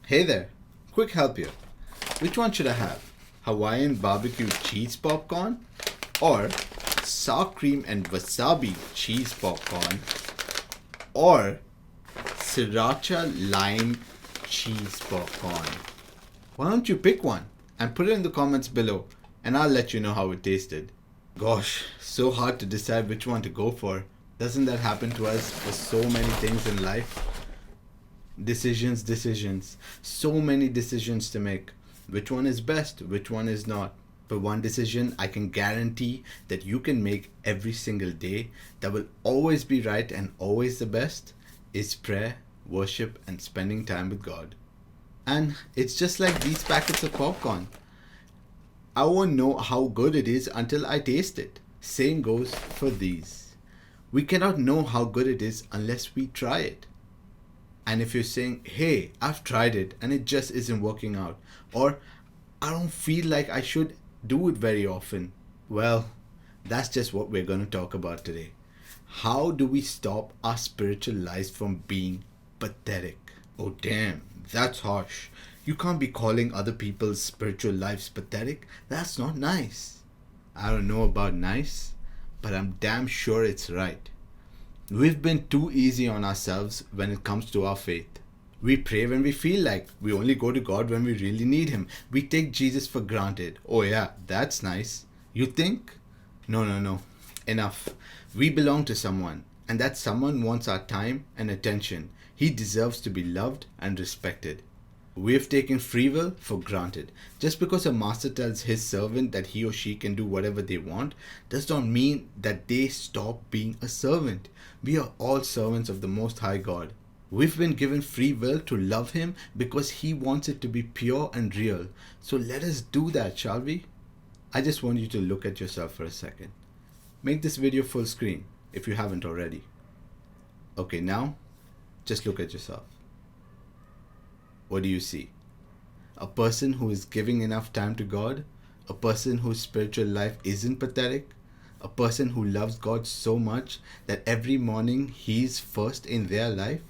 Hey there, quick help here. Which one should I have? Hawaiian barbecue cheese popcorn or sour cream and wasabi cheese popcorn or sriracha lime cheese popcorn? Why don't you pick one and put it in the comments below and I'll let you know how it tasted. Gosh, so hard to decide which one to go for. Doesn't that happen to us for so many things in life? Decisions. So many decisions to make. Which one is best? Which one is not? But one decision I can guarantee that you can make every single day that will always be right and always the best is prayer, worship, and spending time with God. And it's just like these packets of popcorn. I won't know how good it is until I taste it. Same goes for these. We cannot know how good it is unless we try it. And if you're saying, hey, I've tried it and it just isn't working out, or I don't feel like I should do it very often, well, that's just what we're going to talk about today. How do we stop our spiritual lives from being pathetic? Oh, damn, that's harsh. You can't be calling other people's spiritual lives pathetic. That's not nice. I don't know about nice, but I'm damn sure it's right. We've been too easy on ourselves when it comes to our faith. We pray when we feel like. We only go to God when we really need Him. We take Jesus for granted. Oh yeah, that's nice. You think? No. Enough. We belong to someone, and that someone wants our time and attention. He deserves to be loved and respected. We have taken free will for granted. Just because a master tells his servant that he or she can do whatever they want does not mean that they stop being a servant. We are all servants of the Most High God. We've been given free will to love Him because He wants it to be pure and real. So let us do that, shall we? I just want you to look at yourself for a second. Make this video full screen if you haven't already. Okay, now just look at yourself. What do you see? A person who is giving enough time to God? A person whose spiritual life isn't pathetic? A person who loves God so much that every morning He's first in their life?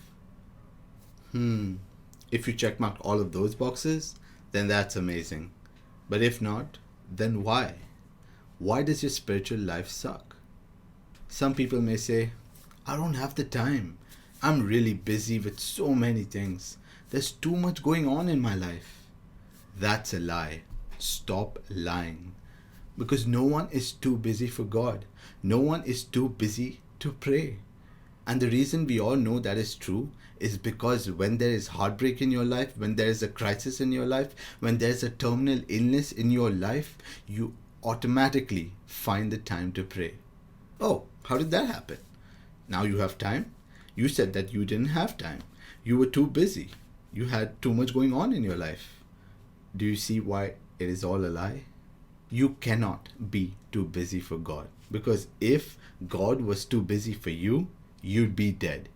If you checkmarked all of those boxes, then that's amazing. But if not, then why? Why does your spiritual life suck? Some people may say, I don't have the time. I'm really busy with so many things. There's too much going on in my life. That's a lie. Stop lying. Because no one is too busy for God. No one is too busy to pray. And the reason we all know that is true is because when there is heartbreak in your life, when there is a crisis in your life, when there is a terminal illness in your life, you automatically find the time to pray. Oh, how did that happen? Now you have time? You said that you didn't have time. You were too busy. You had too much going on in your life. Do you see why it is all a lie? You cannot be too busy for God. Because if God was too busy for you, you'd be dead.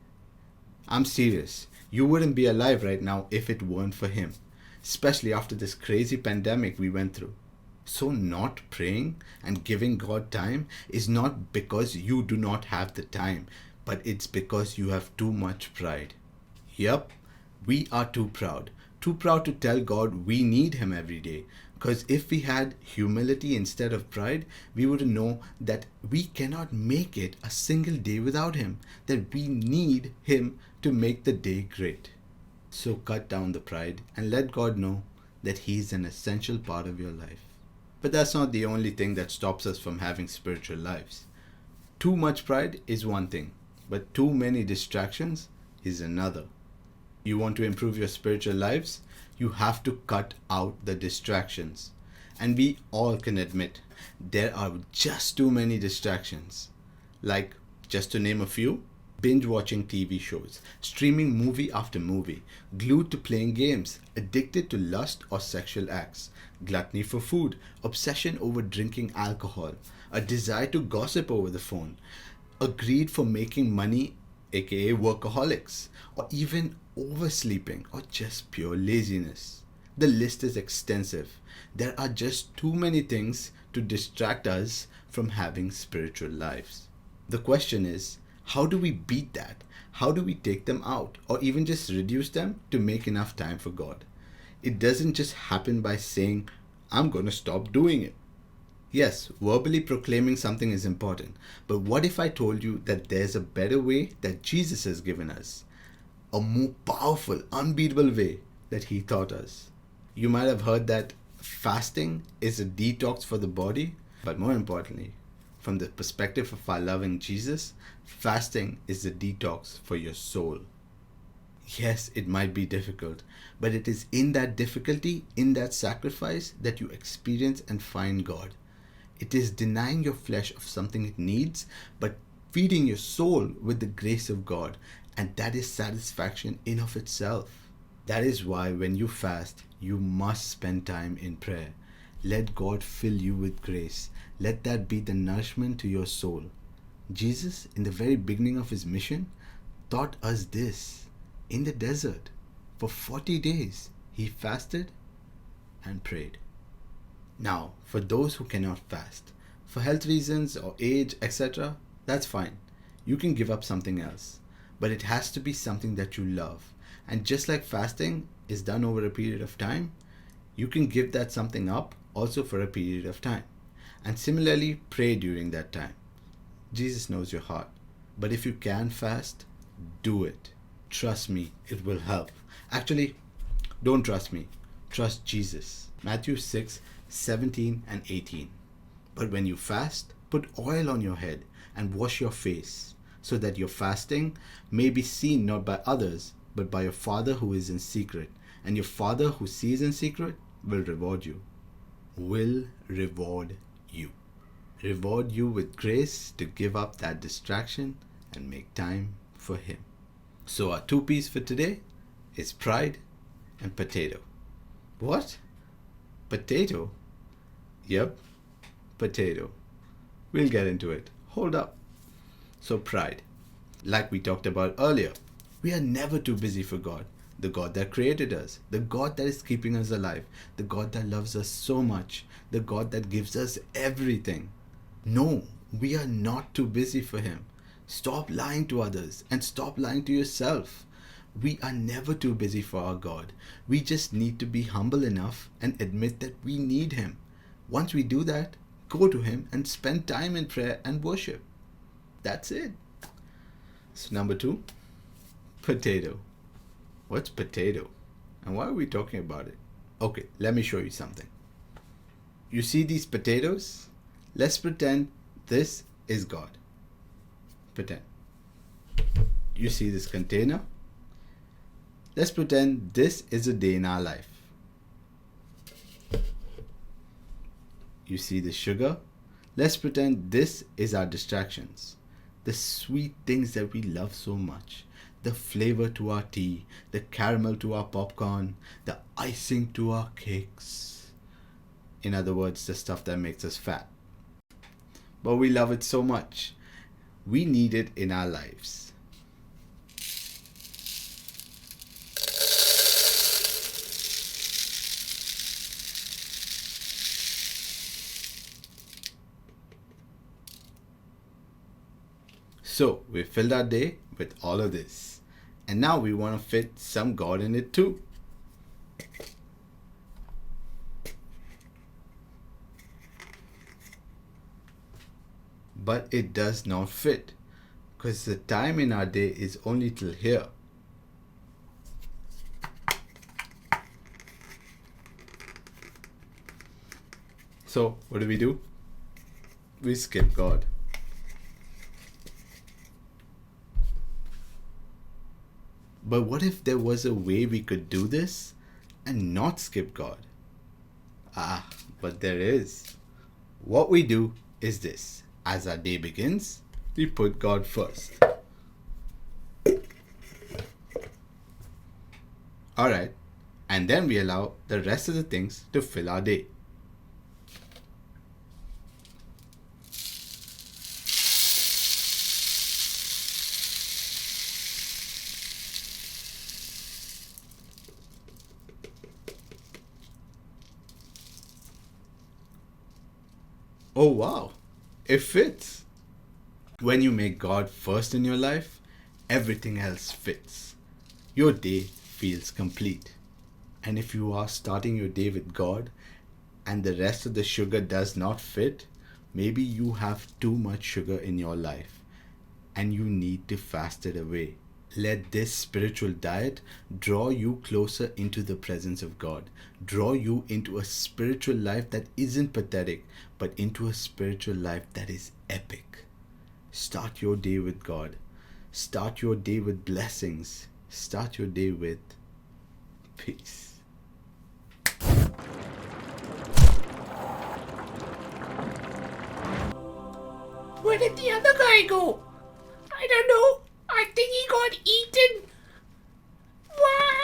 I'm serious. You wouldn't be alive right now if it weren't for Him. Especially after this crazy pandemic we went through. So not praying and giving God time is not because you do not have the time, but it's because you have too much pride. Yup. We are too proud to tell God we need Him every day. Because if we had humility instead of pride, we would know that we cannot make it a single day without Him, that we need Him to make the day great. So cut down the pride and let God know that He is an essential part of your life. But that's not the only thing that stops us from having spiritual lives. Too much pride is one thing, but too many distractions is another. You want to improve your spiritual lives? You have to cut out the distractions. And we all can admit there are just too many distractions. Like, just to name a few, binge watching TV shows, streaming movie after movie, glued to playing games, addicted to lust or sexual acts, gluttony for food, obsession over drinking alcohol, a desire to gossip over the phone, a greed for making money, aka workaholics, or even oversleeping or just pure laziness. The list is extensive. There are just too many things to distract us from having spiritual lives. The question is, how do we beat that? How do we take them out or even just reduce them to make enough time for God? It doesn't just happen by saying, I'm going to stop doing it. Yes, verbally proclaiming something is important, but what if I told you that there's a better way that Jesus has given us? A more powerful, unbeatable way that He taught us. You might have heard that fasting is a detox for the body, but more importantly, from the perspective of our loving Jesus, fasting is a detox for your soul. Yes, it might be difficult, but it is in that difficulty, in that sacrifice, that you experience and find God. It is denying your flesh of something it needs, but feeding your soul with the grace of God, and that is satisfaction in of itself. That is why when you fast, you must spend time in prayer. Let God fill you with grace. Let that be the nourishment to your soul. Jesus, in the very beginning of His mission, taught us this. In the desert, for 40 days, He fasted and prayed. Now, for those who cannot fast, for health reasons or age, etc., that's fine. You can give up something else. But it has to be something that you love. And just like fasting is done over a period of time, you can give that something up also for a period of time. And similarly, pray during that time. Jesus knows your heart. But if you can fast, do it. Trust me, it will help. Actually, don't trust me. Trust Jesus. Matthew 6:17 and 18. But when you fast, put oil on your head and wash your face, so that your fasting may be seen not by others, but by your Father who is in secret. And your Father who sees in secret will reward you. Will reward you. Reward you with grace to give up that distraction and make time for Him. So our two-piece for today is pride and potato. What? Potato? Yep, potato. We'll get into it. Hold up. So pride. Like we talked about earlier, we are never too busy for God. The God that created us, the God that is keeping us alive, the God that loves us so much, the God that gives us everything. No, we are not too busy for Him. Stop lying to others and stop lying to yourself. We are never too busy for our God. We just need to be humble enough and admit that we need Him. Once we do that, go to Him and spend time in prayer and worship. That's it. So number 2, potato. What's potato? And why are we talking about it? Okay, let me show you something. You see these potatoes? Let's pretend this is God. Pretend. You see this container? Let's pretend this is a day in our life. You see the sugar? Let's pretend this is our distractions. The sweet things that we love so much. The flavor to our tea, the caramel to our popcorn, the icing to our cakes. In other words, the stuff that makes us fat. But we love it so much. We need it in our lives. So we filled our day with all of this. And now we want to fit some God in it too. But it does not fit, because the time in our day is only till here. So what do? We skip God. But what if there was a way we could do this and not skip God? But there is. What we do is this. As our day begins, we put God first. Alright, and then we allow the rest of the things to fill our day. Oh wow, it fits. When you make God first in your life, everything else fits. Your day feels complete. And if you are starting your day with God and the rest of the sugar does not fit, maybe you have too much sugar in your life and you need to fast it away. Let this spiritual diet draw you closer into the presence of God, draw you into a spiritual life that isn't pathetic, but into a spiritual life that is epic. Start your day with God. Start your day with blessings. Start your day with peace. Where did the other guy go? I don't know. I think he got eaten. Why?